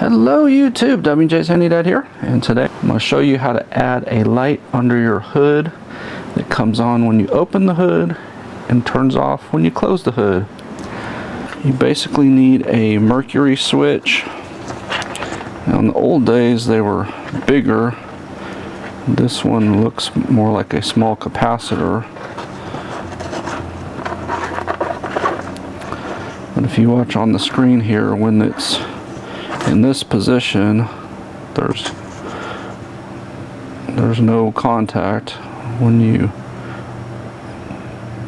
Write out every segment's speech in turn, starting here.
Hello YouTube, WJ's Handy Dad here, and today I'm going to show you how to add a light under your hood that comes on when you open the hood and turns off when you close the hood. You basically need a mercury switch. Now in the old days they were bigger. This one looks more like a small capacitor. But if you watch on the screen here, when it's in this position, there's no contact. When you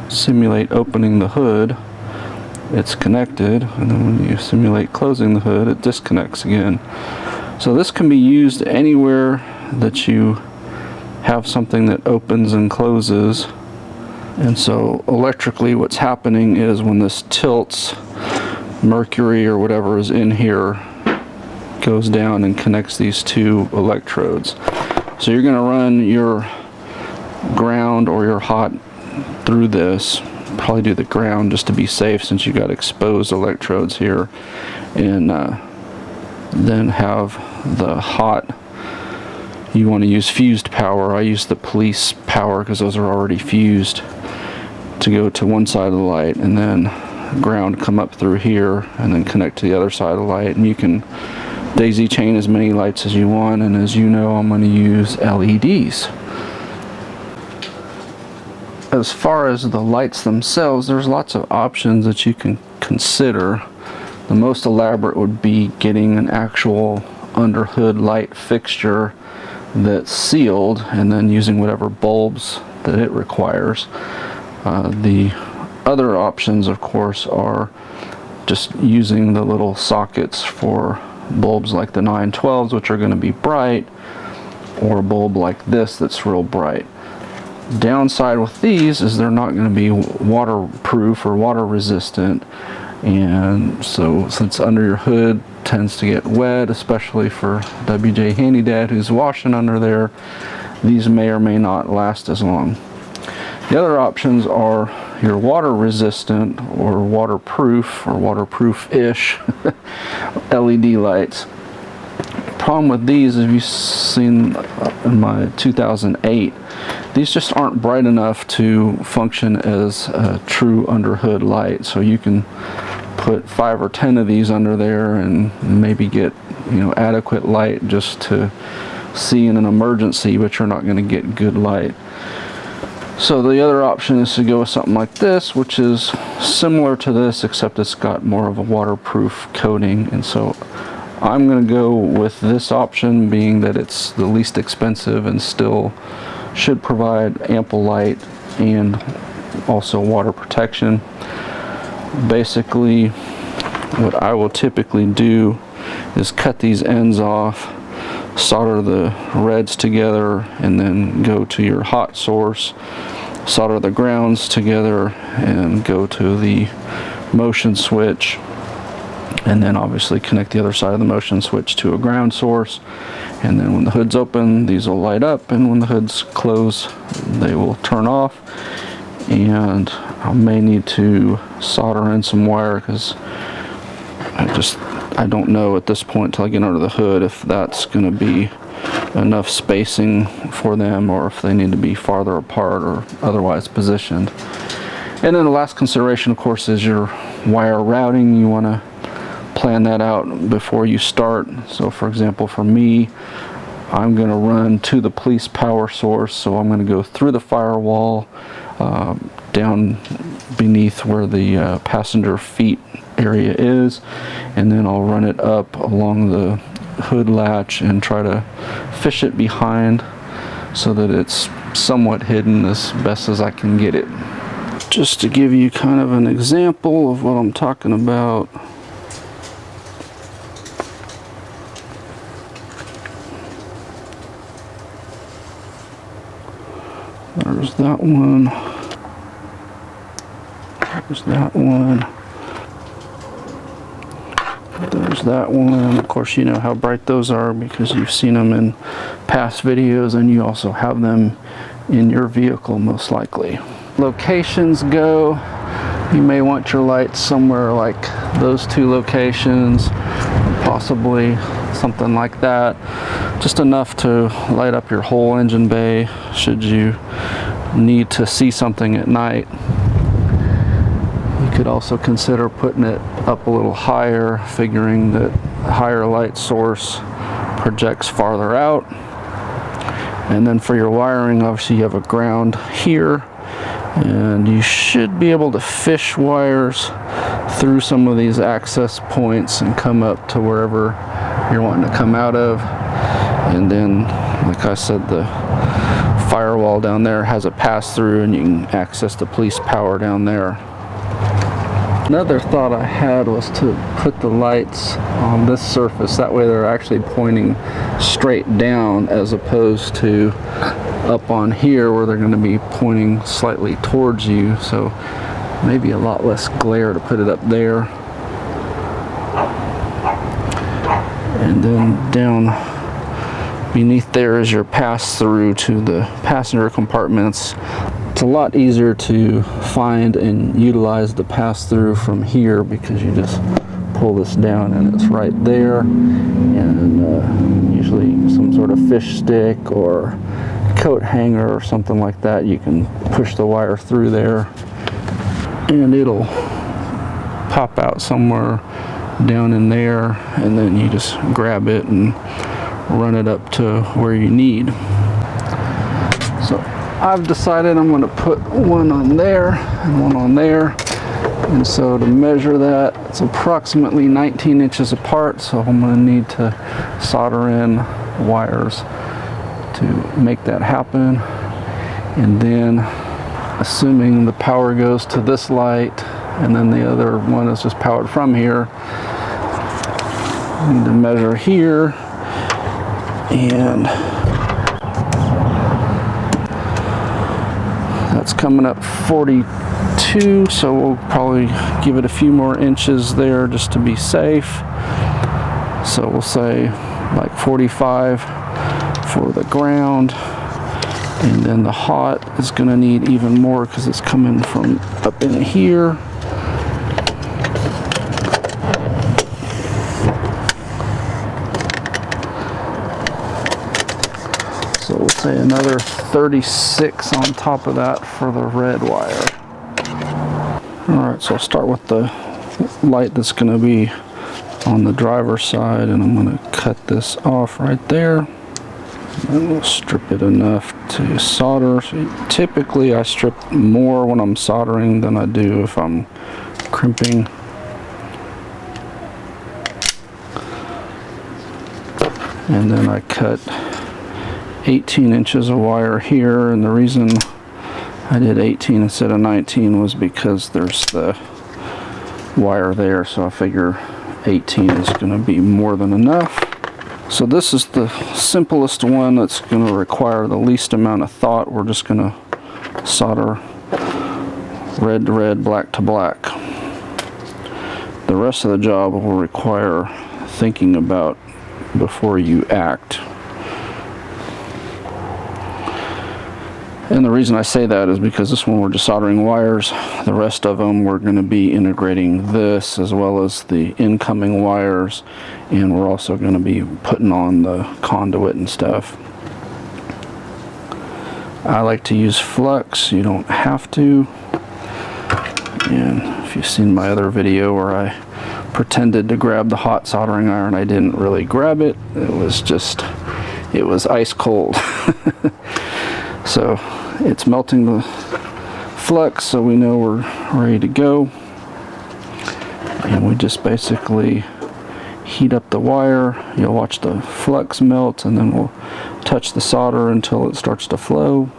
simulate opening the hood, it's connected, and then when you simulate closing the hood, it disconnects again. So this can be used anywhere that you have something that opens and closes. And so electrically what's happening is when this tilts, mercury or whatever is in here goes down and connects these two electrodes. So you're going to run your ground or your hot through this. Probably do the ground just to be safe since you got exposed electrodes here, and then have the hot. You want to use fused power. I use the police power because those are already fused to go to one side of the light, and then ground come up through here and then connect to the other side of the light. And you can daisy chain as many lights as you want, and as you know, I'm going to use LEDs. As far as the lights themselves, there's lots of options that you can consider. The most elaborate would be getting an actual under hood light fixture that's sealed and then using whatever bulbs that it requires. The other options, of course, are just using the little sockets for bulbs like the 912s, which are going to be bright, or a bulb like this that's real bright. Downside with these is they're not going to be waterproof or water resistant, and so since under your hood tends to get wet, especially for WJ Handy Dad who's washing under there, these may or may not last as long. The other options are your water resistant or waterproof or waterproof-ish LED lights. Problem with these, if you've seen in my 2008, these just aren't bright enough to function as a true under hood light. So you can put 5 or 10 of these under there and maybe get, adequate light just to see in an emergency, but you're not going to get good light. So the other option is to go with something like this, which is similar to this, except it's got more of a waterproof coating. And so I'm going to go with this option, being that it's the least expensive and still should provide ample light and also water protection. Basically, what I will typically do is cut these ends off, solder the reds together, and then go to your hot source, solder the grounds together, and go to the motion switch, and then obviously connect the other side of the motion switch to a ground source. And then when the hood's open, these will light up, and when the hood's closed, they will turn off. And I may need to solder in some wire because I don't know at this point until I get under the hood if that's going to be enough spacing for them or if they need to be farther apart or otherwise positioned. And then the last consideration, of course, is your wire routing. You want to plan that out before you start. So for example, for me, I'm going to run to the police power source, so I'm going to go through the firewall down beneath where the passenger feet area is, and then I'll run it up along the hood latch and try to fish it behind so that it's somewhat hidden as best as I can get it. Just to give you kind of an example of what I'm talking about, there's that one, there's that one, there's that one. Of course, you know how bright those are because you've seen them in past videos, and you also have them in your vehicle most likely. Locations go, You may want your lights somewhere like those two locations, possibly something like that. Just enough to light up your whole engine bay should you need to see something at night. You could also consider putting it up a little higher, figuring that a higher light source projects farther out. And then for your wiring, obviously you have a ground here, and you should be able to fish wires through some of these access points and come up to wherever you're wanting to come out of. And then, like I said, the firewall down there has a pass-through, and you can access the police power down there. Another thought I had was to put the lights on this surface, that way they're actually pointing straight down as opposed to up on here where they're going to be pointing slightly towards you, so maybe a lot less glare to put it up there. And then down beneath there is your pass-through to the passenger compartments. It's a lot easier to find and utilize the pass-through from here because you just pull this down and it's right there. And usually some sort of fish stick or coat hanger or something like that, you can push the wire through there and it'll pop out somewhere down in there, and then you just grab it and run it up to where you need. So I've decided I'm going to put one on there and one on there, and so to measure that, it's approximately 19 inches apart, so I'm going to need to solder in wires to make that happen. And then assuming the power goes to this light and then the other one is just powered from here, I need to measure here, and that's coming up 42, so we'll probably give it a few more inches there just to be safe. So we'll say like 45 for the ground, and then the hot is going to need even more because it's coming from up in here. So we'll say another 36 on top of that for the red wire. Alright, so I'll start with the light that's going to be on the driver's side, and I'm going to cut this off right there. And we'll strip it enough to solder. So typically I strip more when I'm soldering than I do if I'm crimping. And then I cut 18 inches of wire here, and the reason I did 18 instead of 19 was because there's the wire there, so I figure 18 is going to be more than enough. So this is the simplest one that's going to require the least amount of thought. We're just going to solder red to red, black to black. The rest of the job will require thinking about before you act. And the reason I say that is because this one we're just soldering wires. The rest of them we're going to be integrating this as well as the incoming wires, and we're also going to be putting on the conduit and stuff. I like to use flux. You don't have to. And if you've seen my other video where I pretended to grab the hot soldering iron, I didn't really grab it. It was ice cold. So it's melting the flux, so we know we're ready to go. And we just basically heat up the wire. You'll watch the flux melt, and then we'll touch the solder until it starts to flow.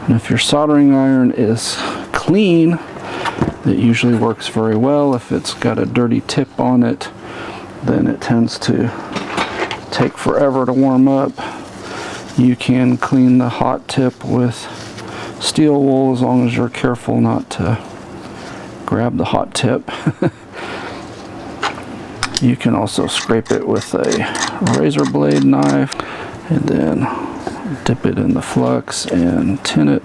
And if your soldering iron is clean, it usually works very well. If it's got a dirty tip on it, then it tends to take forever to warm up. You can clean the hot tip with steel wool as long as you're careful not to grab the hot tip. You can also scrape it with a razor blade knife and then dip it in the flux and tin it.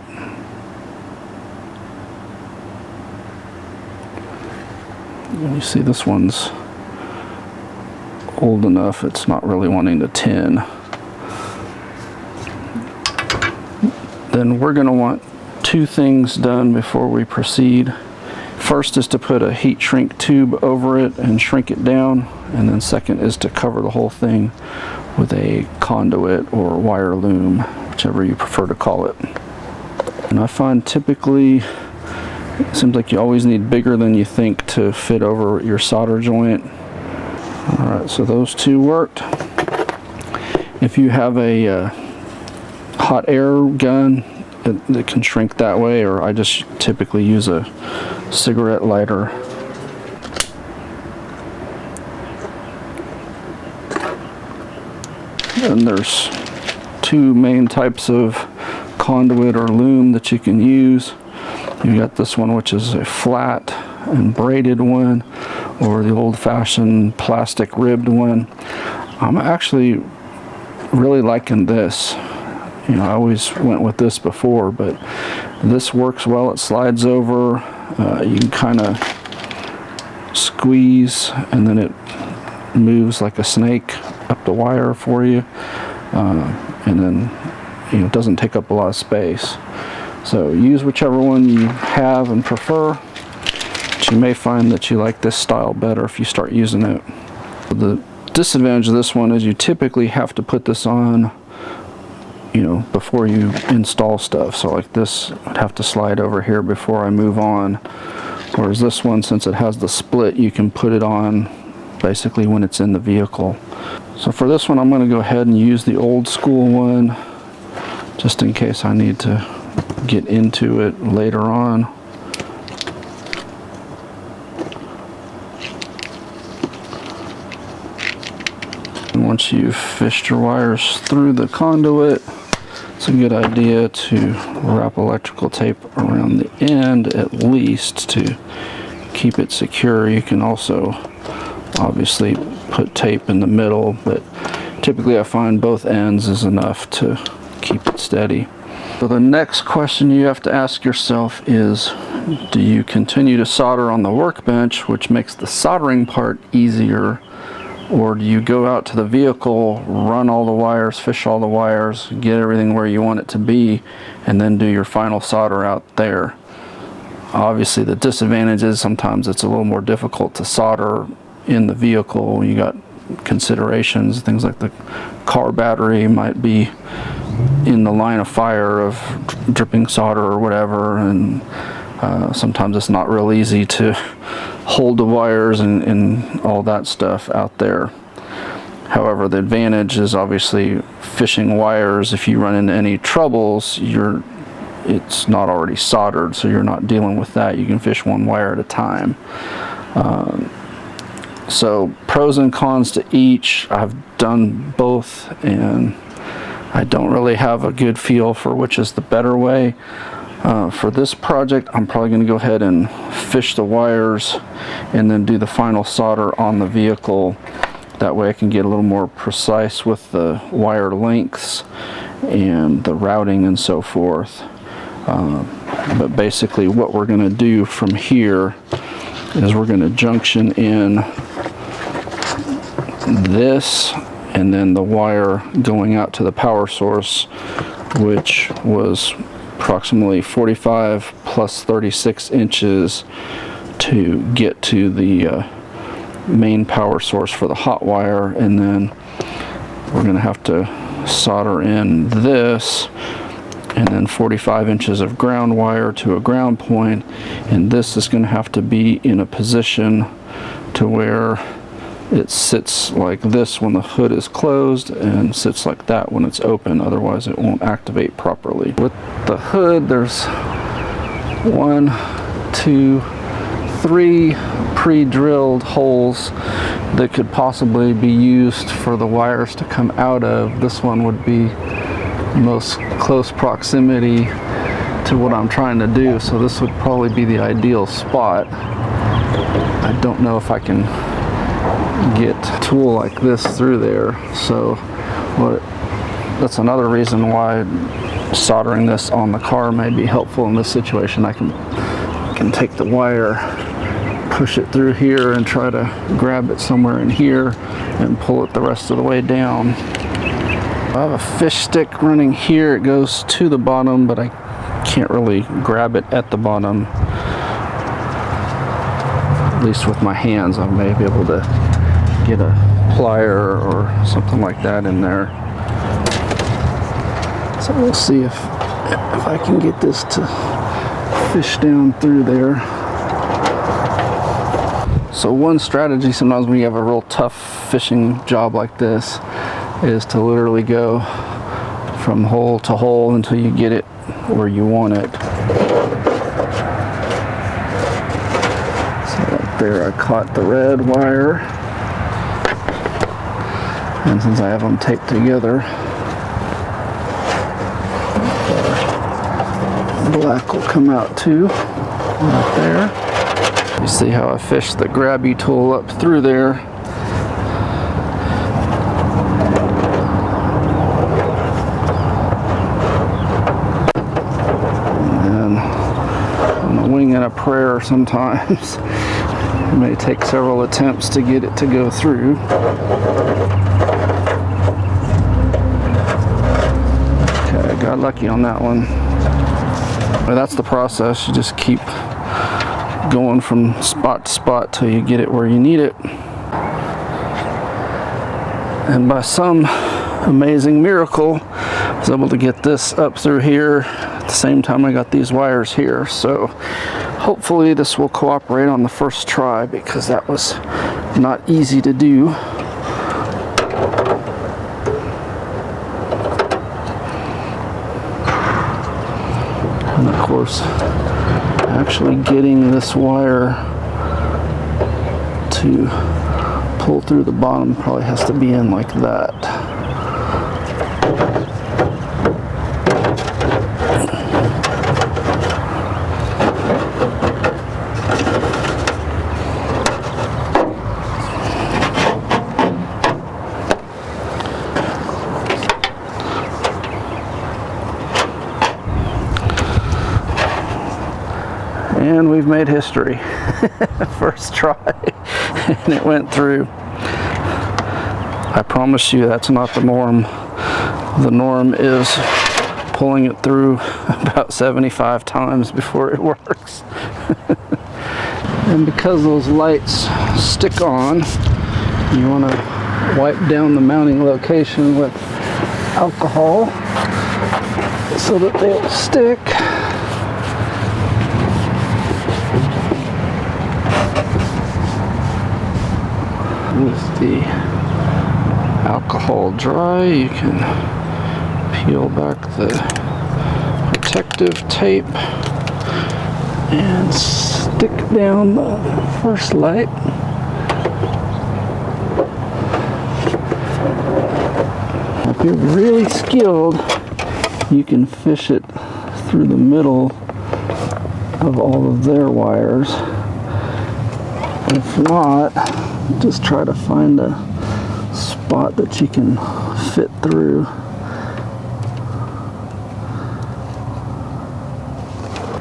And you see this one's old enough, it's not really wanting to tin. Then we're going to want two things done before we proceed. First is to put a heat shrink tube over it and shrink it down, and then second is to cover the whole thing with a conduit or wire loom, whichever you prefer to call it. And I find typically it seems like you always need bigger than you think to fit over your solder joint. Alright, so those two worked. If you have a hot air gun, it can shrink that way, or I just typically use a cigarette lighter. And there's two main types of conduit or loom that you can use. You got this one, which is a flat and braided one, or the old-fashioned plastic ribbed one. I'm actually really liking this. You know, I always went with this before, but this works well. It slides over. You can kind of squeeze, and then it moves like a snake up the wire for you. And then, you know, it doesn't take up a lot of space. So use whichever one you have and prefer. But you may find that you like this style better if you start using it. The disadvantage of this one is you typically have to put this on, you know, before you install stuff. So like this, I'd have to slide over here before I move on. Whereas this one, since it has the split, you can put it on basically when it's in the vehicle. So for this one, I'm going to go ahead and use the old school one, just in case I need to get into it later on. And once you've fished your wires through the conduit, it's a good idea to wrap electrical tape around the end at least to keep it secure. You can also obviously put tape in the middle, but typically I find both ends is enough to keep it steady. So the next question you have to ask yourself is, do you continue to solder on the workbench, which makes the soldering part easier, or do you go out to the vehicle, run all the wires, fish all the wires, get everything where you want it to be, and then do your final solder out there? Obviously the disadvantage is sometimes it's a little more difficult to solder in the vehicle. You got considerations, things like the car battery might be in the line of fire of dripping solder or whatever, and sometimes it's not real easy to hold the wires and all that stuff out there. However, the advantage is obviously fishing wires. If you run into any troubles, it's not already soldered, so you're not dealing with that. You can fish one wire at a time. So pros and cons to each. I've done both, and I don't really have a good feel for which is the better way. For this project, I'm probably going to go ahead and fish the wires and then do the final solder on the vehicle. That way I can get a little more precise with the wire lengths and the routing and so forth. But basically what we're going to do from here is we're going to junction in this and then the wire going out to the power source, which was approximately 45 plus 36 inches to get to the main power source for the hot wire. And then we're going to have to solder in this, and then 45 inches of ground wire to a ground point, and this is going to have to be in a position to where it sits like this when the hood is closed and sits like that when it's open, otherwise it won't activate properly. With the hood, there's 1, 2, 3 pre-drilled holes that could possibly be used for the wires to come out of. This one would be most close proximity to what I'm trying to do, so this would probably be the ideal spot. I don't know if I can get a tool like this through there. So that's another reason why soldering this on the car may be helpful in this situation. I can take the wire, push it through here, and try to grab it somewhere in here and pull it the rest of the way down. I have a fish stick running here. It goes to the bottom, but I can't really grab it at the bottom. At least with my hands, I may be able to get a plier or something like that in there. So we'll see if I can get this to fish down through there. So one strategy sometimes when you have a real tough fishing job like this is to literally go from hole to hole until you get it where you want it. So right there I caught the red wire, and since I have them taped together, black will come out too, right there. You see how I fished the grabby tool up through there. And then on a wing and a prayer sometimes, it may take several attempts to get it to go through. Okay, I got lucky on that one. But that's the process. You just keep going from spot to spot till you get it where you need it. And by some amazing miracle, I was able to get this up through here at the same time I got these wires here. So hopefully this will cooperate on the first try, because that was not easy to do. And of course, actually getting this wire to pull through the bottom probably has to be in like that. And we've made history. First try, and it went through. I promise you that's not the norm. The norm is pulling it through about 75 times before it works. And because those lights stick on, you want to wipe down the mounting location with alcohol so that they'll stick. With the alcohol dry, you can peel back the protective tape and stick down the first light. If you're really skilled, you can fish it through the middle of all of their wires. If not, just try to find a spot that you can fit through.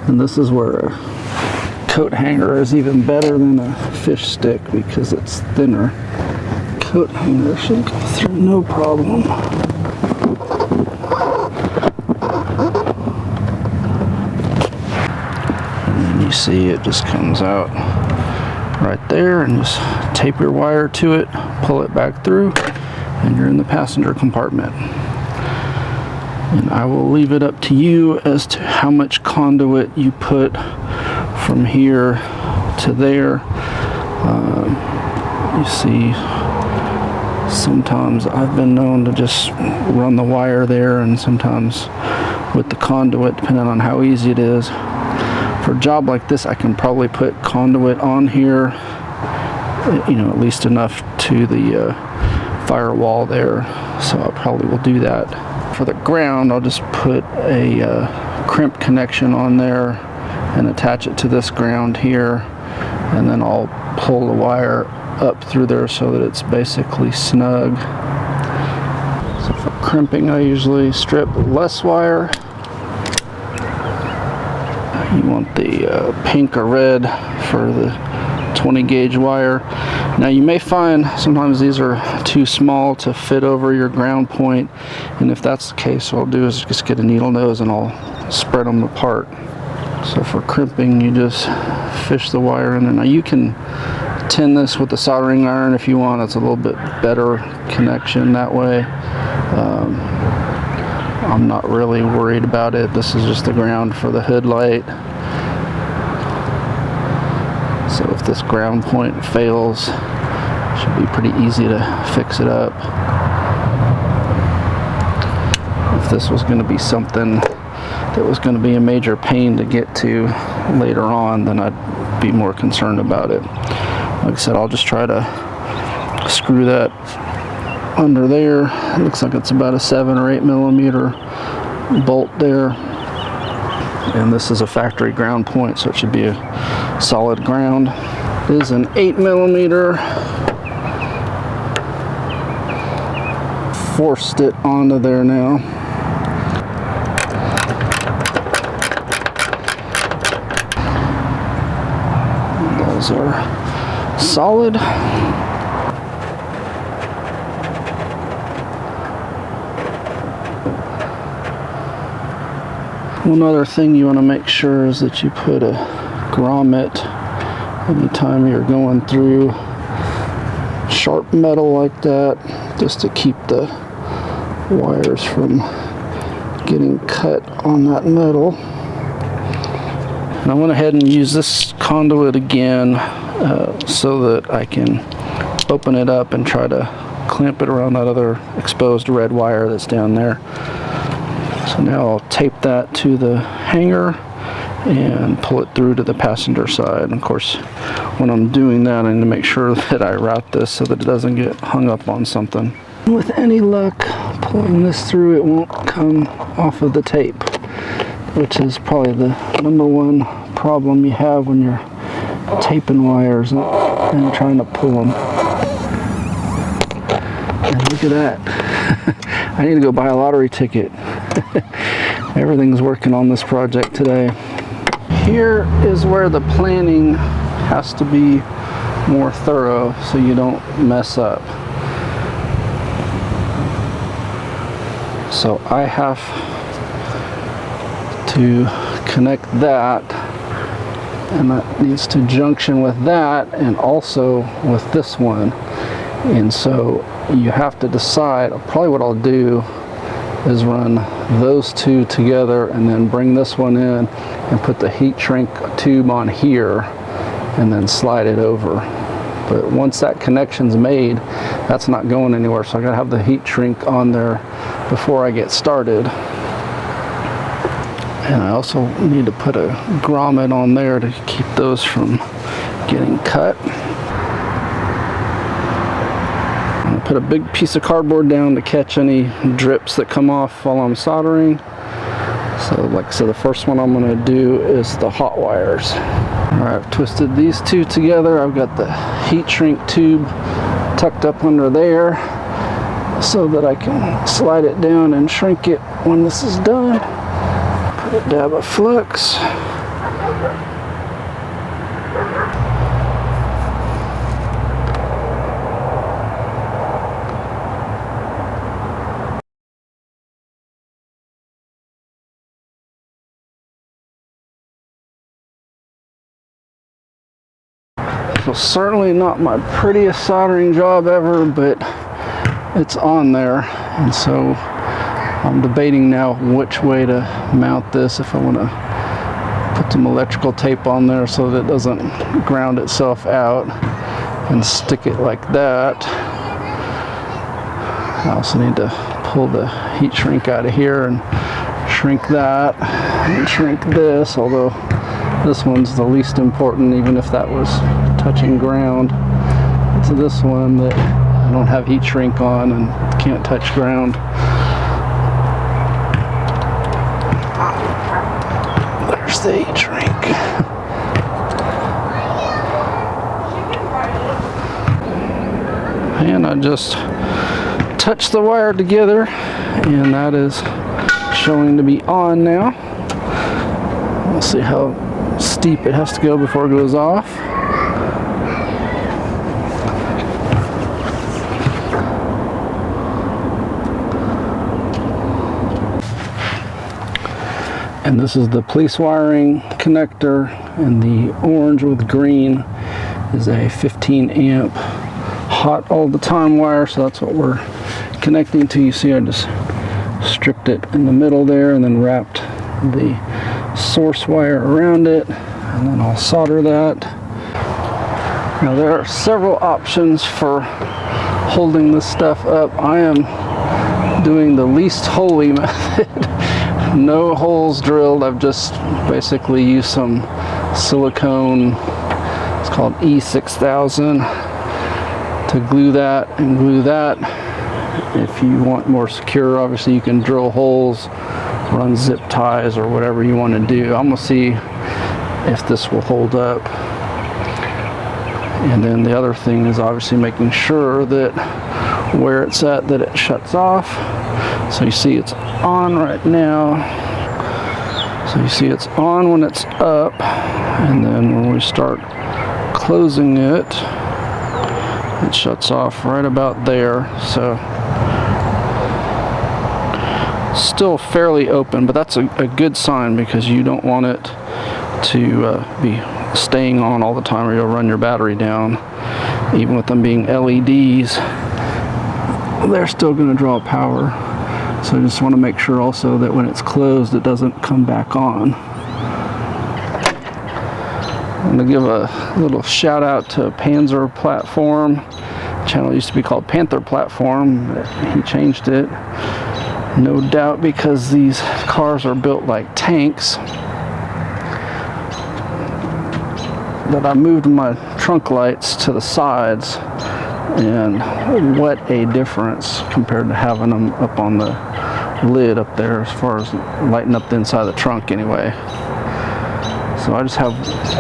And this is where a coat hanger is even better than a fish stick, because it's thinner. Coat hanger should go through no problem. And then you see it just comes out right there, and just tape your wire to it, pull it back through, and you're in the passenger compartment. And I will leave it up to you as to how much conduit you put from here to there. You see, sometimes I've been known to just run the wire there, and sometimes with the conduit, depending on how easy it is. For a job like this, I can probably put conduit on here, you know, at least enough to the firewall there, so I probably will do that. For the ground, I'll just put a crimp connection on there and attach it to this ground here, and then I'll pull the wire up through there so that it's basically snug. So for crimping, I usually strip less wire. You want the pink or red for the 20 gauge wire. Now you may find sometimes these are too small to fit over your ground point, and if that's the case, what I'll do is just get a needle nose and I'll spread them apart. So for crimping, you just fish the wire in, and now you can tin this with the soldering iron if you want. It's a little bit better connection that way. I'm not really worried about it. This is just the ground for the hood light. So if this ground point fails, it should be pretty easy to fix it up. If this was going to be something that was going to be a major pain to get to later on, then I'd be more concerned about it. Like I said, I'll just try to screw that under there. It looks like it's about a 7 or 8 millimeter bolt there. And this is a factory ground point, so it should be a solid ground. It is an 8 millimeter. Forced it onto there now. Those are solid. One other thing you want to make sure is that you put a grommet anytime you're going through sharp metal like that, just to keep the wires from getting cut on that metal. And I went ahead and used this conduit again so that I can open it up and try to clamp it around that other exposed red wire that's down there. So now I'll tape that to the hanger and pull it through to the passenger side. And of course, when I'm doing that, I need to make sure that I route this so that it doesn't get hung up on something. With any luck, pulling this through, it won't come off of the tape, which is probably the #1 problem you have when you're taping wires and trying to pull them. And look at that. I need to go buy a lottery ticket. Everything's working on this project today. Here is where the planning has to be more thorough so you don't mess up. So I have to connect that, and that needs to junction with that and also with this one. And so you have to decide. Probably what I'll do is run those two together and then bring this one in and put the heat shrink tube on here and then slide it over. But once that connection's made, that's not going anywhere, so I gotta have the heat shrink on there before I get started. And I also need to put a grommet on there to keep those from getting cut. I put a big piece of cardboard down to catch any drips that come off while I'm soldering. So like I said, the first one I'm going to do is the hot wires. Alright, I've twisted these two together. I've got the heat shrink tube tucked up under there so that I can slide it down and shrink it when this is done. Put a dab of flux. Well, certainly not my prettiest soldering job ever, but it's on there, and so I'm debating now which way to mount this. If I want to put some electrical tape on there so that it doesn't ground itself out and stick it like that. I also need to pull the heat shrink out of here and shrink that and shrink this, although this one's the least important, even if that was touching ground. It's this one that I don't have heat shrink on and can't touch ground. There's the heat shrink. I just touched the wire together, and that is showing to be on now. We'll see how steep it has to go before it goes off. And this is the police wiring connector, and the orange with green is a 15 amp hot all the time wire, so that's what we're connecting to. You see I just stripped it in the middle there and then wrapped the source wire around it, and then I'll solder that. Now there are several options for holding this stuff up. I am doing the least holy method. No holes drilled. I've just basically used some silicone, it's called E6000, to glue that and glue that. If you want more secure, obviously you can drill holes, run zip ties, or whatever you want to do. I'm gonna see if this will hold up. And then the other thing is obviously making sure that where it's at, that it shuts off. So you see it's on right now. So you see it's on when it's up, and then when we start closing it, it shuts off right about there. So still fairly open, but that's a good sign, because you don't want it to be staying on all the time, or you'll run your battery down. Even with them being LEDs, they're still going to draw power. So I just want to make sure also that when it's closed, it doesn't come back on. I'm going to give a little shout out to Panzer Platform. The channel used to be called Panzer Platform, but he changed it. No doubt because these cars are built like tanks. But I moved my trunk lights to the sides, and what a difference compared to having them up on the lid up there, as far as lighting up the inside of the trunk anyway. So I just have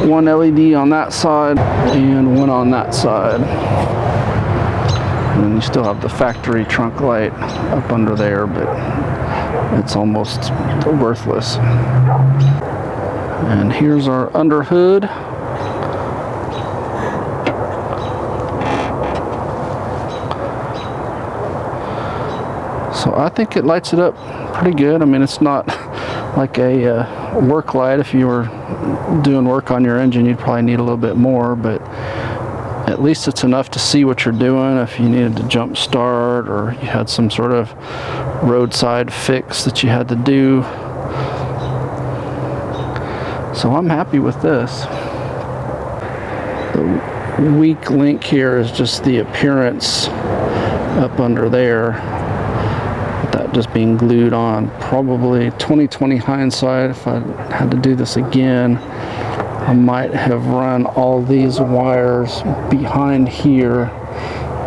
one LED on that side and one on that side. And then you still have the factory trunk light up under there, but it's almost worthless. And here's our under hood. So I think it lights it up pretty good. I mean, it's not like a work light. If you were doing work on your engine, you'd probably need a little bit more, but at least it's enough to see what you're doing. If you needed to jump start, or you had some sort of roadside fix that you had to do. So I'm happy with this. The weak link here is just the appearance up under there, that just being glued on. Probably 20/20 hindsight, if I had to do this again, I might have run all these wires behind here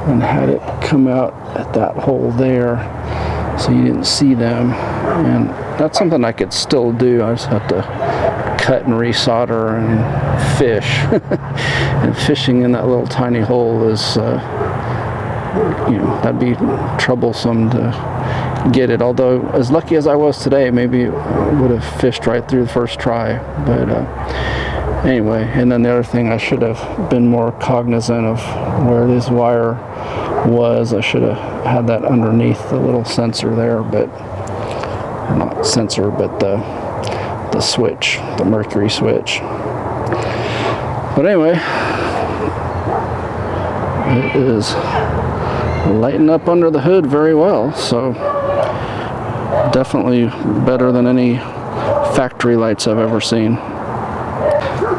and had it come out at that hole there, so you didn't see them. And that's something I could still do. I just have to cut and resolder and fish. And fishing in that little tiny hole is, you know, that'd be troublesome to get it. Although, as lucky as I was today, maybe it would have fished right through the first try. But anyway, and then the other thing, I should have been more cognizant of where this wire was. I should have had that underneath the little sensor there, but not sensor, but the switch, the mercury switch. But anyway, it is lighting up under the hood very well, so definitely better than any factory lights I've ever seen.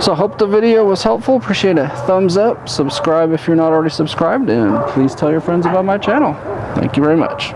So I hope the video was helpful. Appreciate a thumbs up, subscribe if you're not already subscribed, and please tell your friends about my channel. Thank you very much.